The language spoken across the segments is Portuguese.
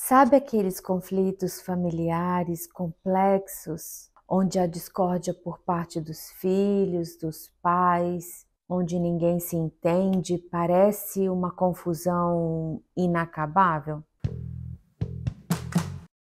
Sabe aqueles conflitos familiares complexos, onde há discórdia por parte dos filhos, dos pais, onde ninguém se entende, parece uma confusão inacabável?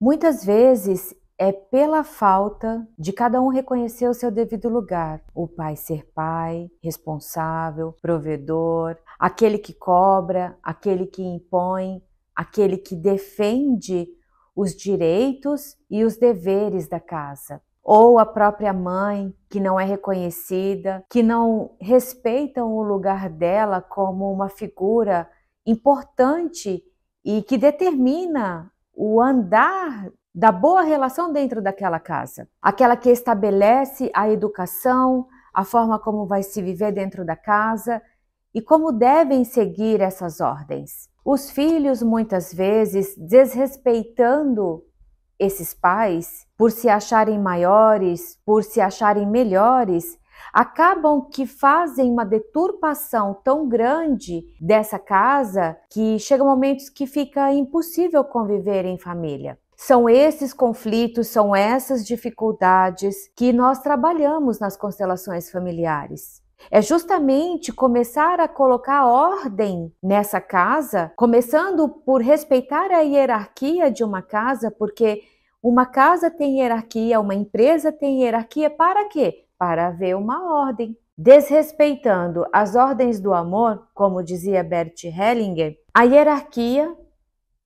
Muitas vezes é pela falta de cada um reconhecer o seu devido lugar. O pai ser pai, responsável, provedor, aquele que cobra, aquele que impõe, aquele que defende os direitos e os deveres da casa. Ou a própria mãe, que não é reconhecida, que não respeitam o lugar dela como uma figura importante e que determina o andar da boa relação dentro daquela casa. Aquela que estabelece a educação, a forma como vai se viver dentro da casa e como devem seguir essas ordens. Os filhos, muitas vezes, desrespeitando esses pais, por se acharem maiores, por se acharem melhores, acabam que fazem uma deturpação tão grande dessa casa que chega momentos que fica impossível conviver em família. São esses conflitos, são essas dificuldades que nós trabalhamos nas constelações familiares. É justamente começar a colocar ordem nessa casa, começando por respeitar a hierarquia de uma casa, porque uma casa tem hierarquia, uma empresa tem hierarquia, para quê? Para haver uma ordem. Desrespeitando as ordens do amor, como dizia Bert Hellinger, a hierarquia,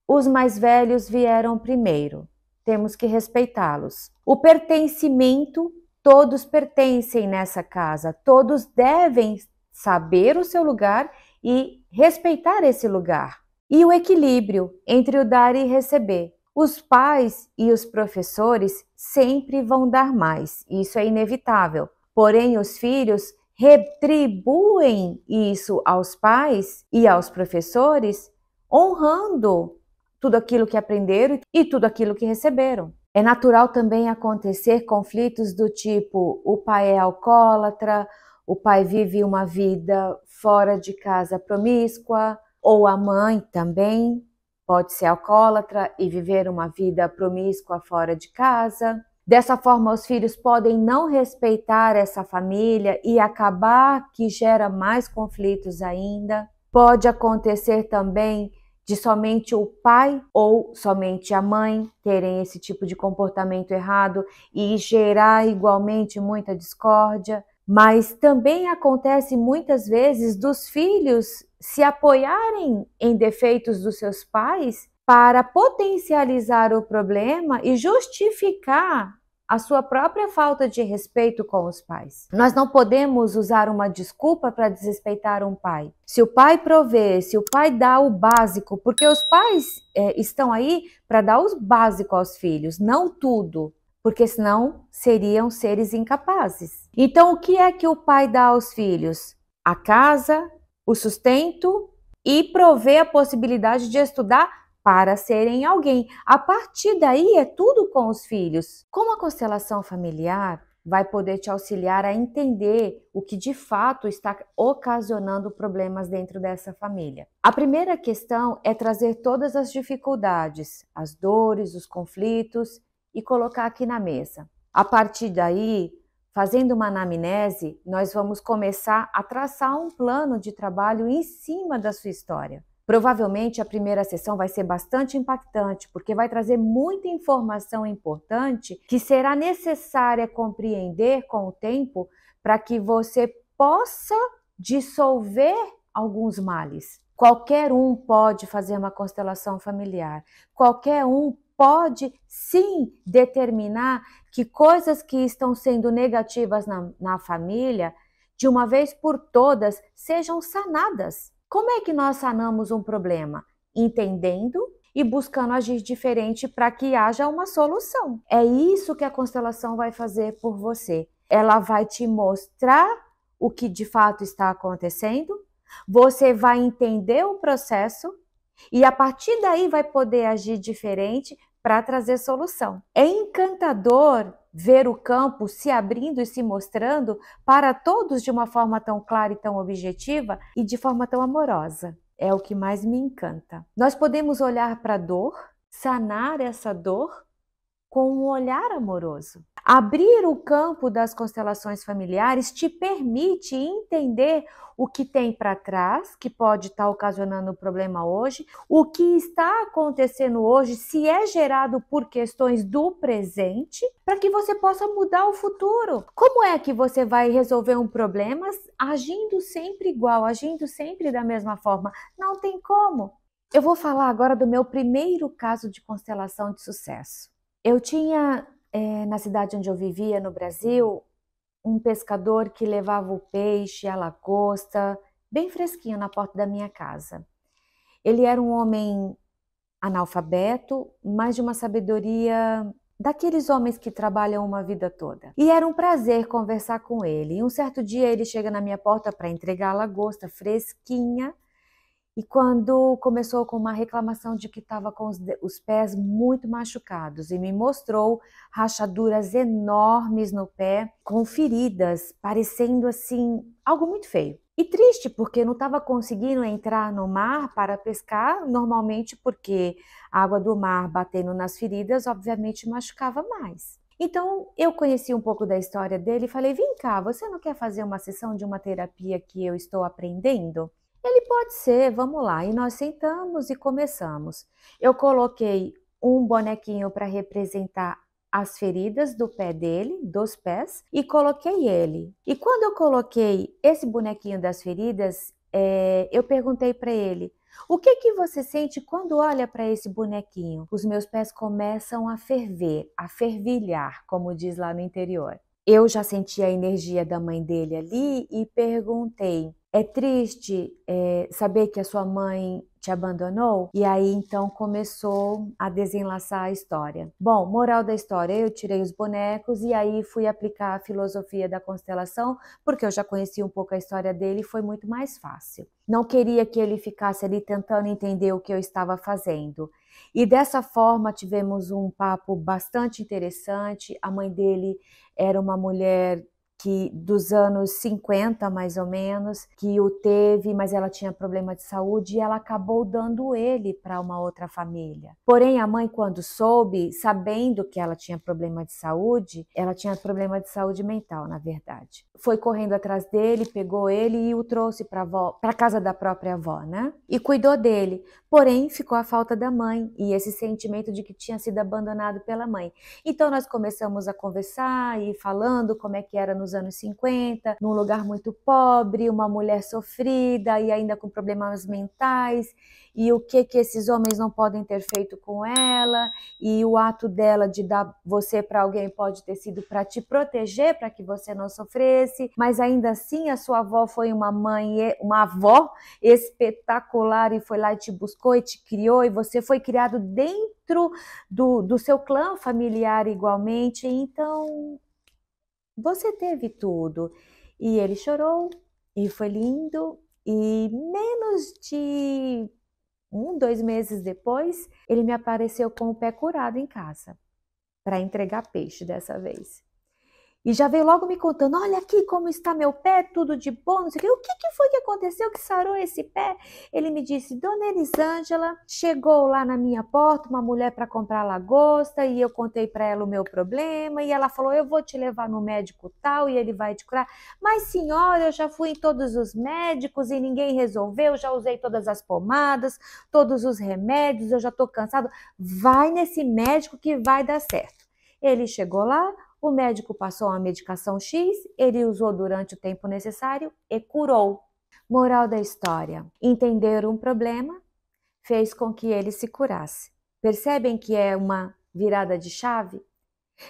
os mais velhos vieram primeiro, temos que respeitá-los. O pertencimento, todos pertencem nessa casa, todos devem saber o seu lugar e respeitar esse lugar. E o equilíbrio entre o dar e receber. Os pais e os professores sempre vão dar mais, isso é inevitável. Porém, os filhos retribuem isso aos pais e aos professores, honrando tudo aquilo que aprenderam e tudo aquilo que receberam. É natural também acontecer conflitos do tipo: o pai é alcoólatra, o pai vive uma vida fora de casa promíscua, ou a mãe também pode ser alcoólatra e viver uma vida promíscua fora de casa. Dessa forma, os filhos podem não respeitar essa família e acabar que gera mais conflitos ainda. Pode acontecer também de somente o pai ou somente a mãe terem esse tipo de comportamento errado e gerar igualmente muita discórdia. Mas também acontece muitas vezes dos filhos se apoiarem em defeitos dos seus pais para potencializar o problema e justificar a sua própria falta de respeito com os pais. Nós não podemos usar uma desculpa para desrespeitar um pai. Se o pai provê, se o pai dá o básico, porque os pais estão aí para dar o básico aos filhos, não tudo, porque senão seriam seres incapazes. Então, o que é que o pai dá aos filhos? A casa, o sustento e provê a possibilidade de estudar para serem alguém. A partir daí é tudo com os filhos. Como a constelação familiar vai poder te auxiliar a entender o que de fato está ocasionando problemas dentro dessa família. A primeira questão é trazer todas as dificuldades, as dores, os conflitos e colocar aqui na mesa. A partir daí, fazendo uma anamnese, nós vamos começar a traçar um plano de trabalho em cima da sua história. Provavelmente a primeira sessão vai ser bastante impactante, porque vai trazer muita informação importante que será necessária compreender com o tempo para que você possa dissolver alguns males. Qualquer um pode fazer uma constelação familiar, qualquer um pode sim determinar que coisas que estão sendo negativas na família, de uma vez por todas, sejam sanadas. Como é que nós sanamos um problema? Entendendo e buscando agir diferente para que haja uma solução. É isso que a constelação vai fazer por você. Ela vai te mostrar o que de fato está acontecendo, você vai entender o processo e a partir daí vai poder agir diferente para trazer solução. É encantador ver o campo se abrindo e se mostrando para todos de uma forma tão clara e tão objetiva e de forma tão amorosa. É o que mais me encanta. Nós podemos olhar para a dor sanar essa dor com um olhar amoroso. Abrir o campo das constelações familiares te permite entender o que tem para trás, que pode estar ocasionando o problema hoje, o que está acontecendo hoje, se é gerado por questões do presente, para que você possa mudar o futuro. Como é que você vai resolver um problema agindo sempre igual, agindo sempre da mesma forma? Não tem como. Eu vou falar agora do meu primeiro caso de constelação de sucesso. Eu tinha, na cidade onde eu vivia, no Brasil, um pescador que levava o peixe, a lagosta, bem fresquinho na porta da minha casa. Ele era um homem analfabeto, mas de uma sabedoria daqueles homens que trabalham uma vida toda. E era um prazer conversar com ele. E um certo dia ele chega na minha porta para entregar a lagosta fresquinha. E quando começou com uma reclamação de que estava com os pés muito machucados e me mostrou rachaduras enormes no pé, com feridas, parecendo assim, algo muito feio. E triste, porque não estava conseguindo entrar no mar para pescar, normalmente porque a água do mar batendo nas feridas, obviamente machucava mais. Então, eu conheci um pouco da história dele e falei, vem cá, você não quer fazer uma sessão de uma terapia que eu estou aprendendo? Ele pode ser, vamos lá. E nós sentamos e começamos. Eu coloquei um bonequinho para representar as feridas do pé dele, dos pés, e coloquei ele. E quando eu coloquei esse bonequinho das feridas, eu perguntei para ele, o que que você sente quando olha para esse bonequinho? Os meus pés começam a ferver, a fervilhar, como diz lá no interior. Eu já senti a energia da mãe dele ali e perguntei, é triste saber que a sua mãe te abandonou? E aí então começou a desenlaçar a história. Bom, moral da história, eu tirei os bonecos e aí fui aplicar a filosofia da constelação, porque eu já conhecia um pouco a história dele e foi muito mais fácil. Não queria que ele ficasse ali tentando entender o que eu estava fazendo. E dessa forma tivemos um papo bastante interessante. A mãe dele era uma mulher que dos anos 50, mais ou menos, que o teve, mas ela tinha problema de saúde e ela acabou dando ele para uma outra família. Porém, a mãe, quando soube, sabendo que ela tinha problema de saúde, ela tinha problema de saúde mental, na verdade. Foi correndo atrás dele, pegou ele e o trouxe para a casa da própria avó, né? E cuidou dele. Porém, ficou a falta da mãe e esse sentimento de que tinha sido abandonado pela mãe. Então, nós começamos a conversar e falando como é que era nos anos 50, num lugar muito pobre, uma mulher sofrida e ainda com problemas mentais, e o que esses homens não podem ter feito com ela, e o ato dela de dar você para alguém pode ter sido para te proteger, para que você não sofresse, mas ainda assim a sua avó foi uma avó espetacular e foi lá e te buscou e te criou, e você foi criado dentro do seu clã familiar igualmente, então você teve tudo. E ele chorou, e foi lindo, e menos de 2 meses depois, ele me apareceu com o pé curado em casa, para entregar peixe dessa vez. E já veio logo me contando, olha aqui como está meu pé, tudo de bom, não sei o quê. O que foi que aconteceu que sarou esse pé? Ele me disse, Dona Elisângela, chegou lá na minha porta uma mulher para comprar lagosta e eu contei para ela o meu problema e ela falou, eu vou te levar no médico tal e ele vai te curar. Mas senhora, eu já fui em todos os médicos e ninguém resolveu, já usei todas as pomadas, todos os remédios, eu já estou cansado. Vai nesse médico que vai dar certo. Ele chegou lá, o médico passou uma medicação X, ele usou durante o tempo necessário e curou. Moral da história: entender um problema fez com que ele se curasse. Percebem que é uma virada de chave?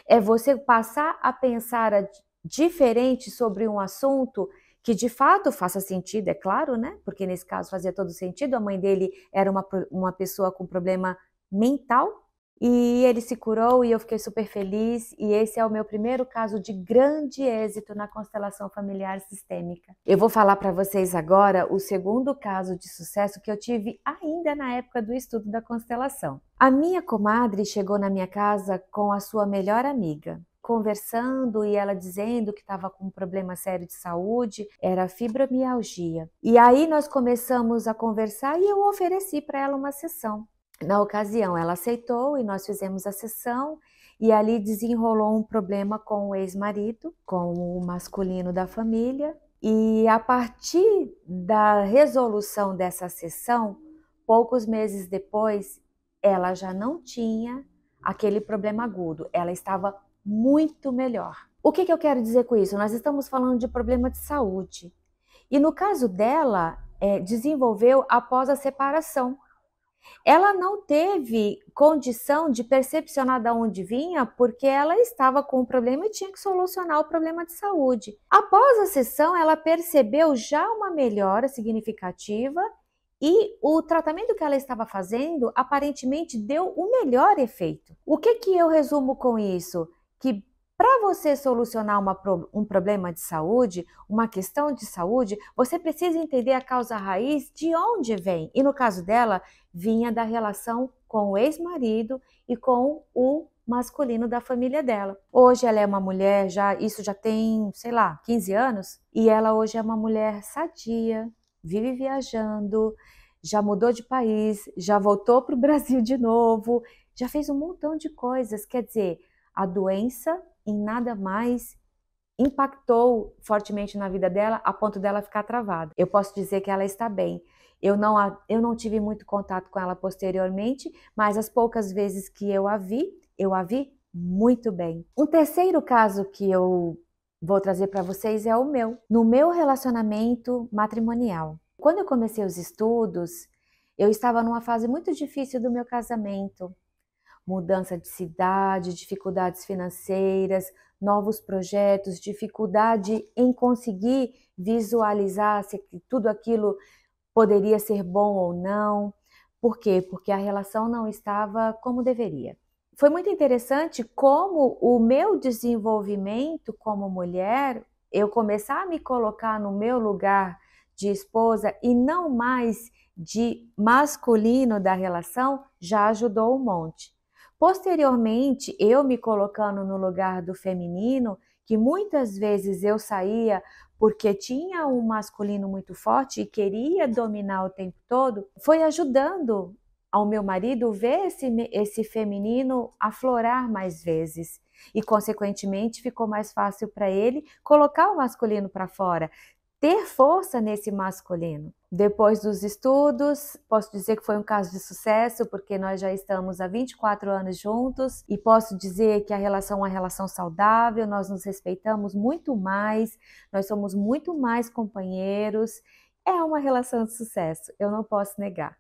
É você passar a pensar diferente sobre um assunto que de fato faça sentido, é claro, né? Porque nesse caso fazia todo sentido. A mãe dele era uma pessoa com problema mental. E ele se curou e eu fiquei super feliz, e esse é o meu primeiro caso de grande êxito na constelação familiar sistêmica. Eu vou falar para vocês agora o segundo caso de sucesso que eu tive ainda na época do estudo da constelação. A minha comadre chegou na minha casa com a sua melhor amiga, conversando e ela dizendo que estava com um problema sério de saúde, era fibromialgia. E aí nós começamos a conversar e eu ofereci para ela uma sessão. Na ocasião, ela aceitou e nós fizemos a sessão e ali desenrolou um problema com o ex-marido, com o masculino da família. E a partir da resolução dessa sessão, poucos meses depois, ela já não tinha aquele problema agudo, ela estava muito melhor. O que eu quero dizer com isso? Nós estamos falando de problema de saúde. E no caso dela, desenvolveu após a separação. Ela não teve condição de percepcionar de onde vinha, porque ela estava com um problema e tinha que solucionar o problema de saúde. Após a sessão, ela percebeu já uma melhora significativa e o tratamento que ela estava fazendo aparentemente deu o melhor efeito. O que eu resumo com isso? Que para você solucionar um problema de saúde, uma questão de saúde, você precisa entender a causa raiz de onde vem. E no caso dela, vinha da relação com o ex-marido e com o masculino da família dela. Hoje ela é uma mulher, isso já tem, sei lá, 15 anos, e ela hoje é uma mulher sadia, vive viajando, já mudou de país, já voltou para o Brasil de novo, já fez um montão de coisas. Quer dizer, a doença em nada mais impactou fortemente na vida dela a ponto dela ficar travada. Eu posso dizer que ela está bem. Eu não tive muito contato com ela posteriormente, mas as poucas vezes que eu a vi muito bem. Um terceiro caso que eu vou trazer para vocês é o meu. No meu relacionamento matrimonial. Quando eu comecei os estudos, eu estava numa fase muito difícil do meu casamento. Mudança de cidade, dificuldades financeiras, novos projetos, dificuldade em conseguir visualizar se tudo aquilo poderia ser bom ou não. Por quê? Porque a relação não estava como deveria. Foi muito interessante como o meu desenvolvimento como mulher, eu começar a me colocar no meu lugar de esposa e não mais de masculino da relação, já ajudou um monte. Posteriormente, eu me colocando no lugar do feminino, que muitas vezes eu saía porque tinha um masculino muito forte e queria dominar o tempo todo, foi ajudando ao meu marido ver esse feminino aflorar mais vezes. E, consequentemente, ficou mais fácil para ele colocar o masculino para fora, ter força nesse masculino. Depois dos estudos, posso dizer que foi um caso de sucesso, porque nós já estamos há 24 anos juntos e posso dizer que a relação é uma relação saudável, nós nos respeitamos muito mais, nós somos muito mais companheiros. É uma relação de sucesso, eu não posso negar,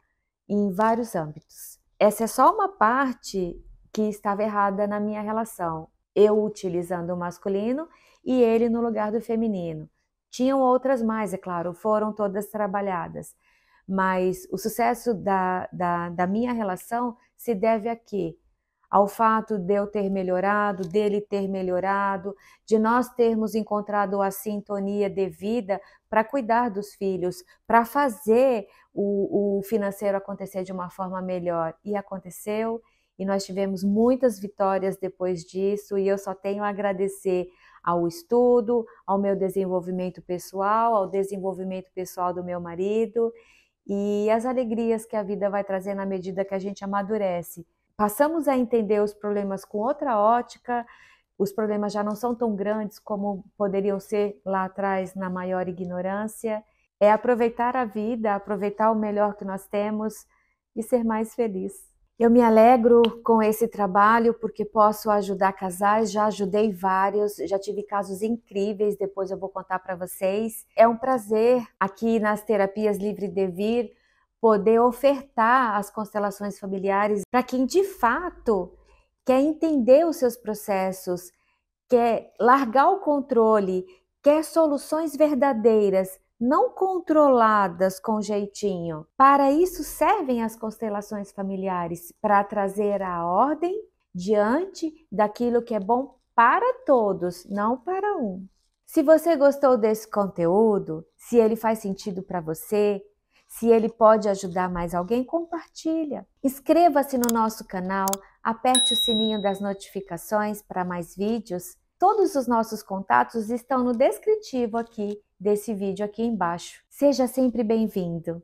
em vários âmbitos. Essa é só uma parte que estava errada na minha relação, eu utilizando o masculino e ele no lugar do feminino. Tinham outras mais, é claro, foram todas trabalhadas, mas o sucesso da minha relação se deve a quê? Ao fato de eu ter melhorado, dele ter melhorado, de nós termos encontrado a sintonia devida para cuidar dos filhos, para fazer o financeiro acontecer de uma forma melhor. E aconteceu, e nós tivemos muitas vitórias depois disso, e eu só tenho a agradecer ao estudo, ao meu desenvolvimento pessoal, ao desenvolvimento pessoal do meu marido e as alegrias que a vida vai trazer na medida que a gente amadurece. Passamos a entender os problemas com outra ótica, os problemas já não são tão grandes como poderiam ser lá atrás na maior ignorância. É aproveitar a vida, aproveitar o melhor que nós temos e ser mais feliz. Eu me alegro com esse trabalho porque posso ajudar casais, já ajudei vários, já tive casos incríveis, depois eu vou contar para vocês. É um prazer aqui nas Terapias Livre de Vir poder ofertar as constelações familiares para quem de fato quer entender os seus processos, quer largar o controle, quer soluções verdadeiras, não controladas com jeitinho. Para isso servem as constelações familiares, para trazer a ordem diante daquilo que é bom para todos, não para um. Se você gostou desse conteúdo, se ele faz sentido para você, se ele pode ajudar mais alguém, compartilha. Inscreva-se no nosso canal, aperte o sininho das notificações para mais vídeos. Todos os nossos contatos estão no descritivo aqui desse vídeo aqui embaixo. Seja sempre bem-vindo!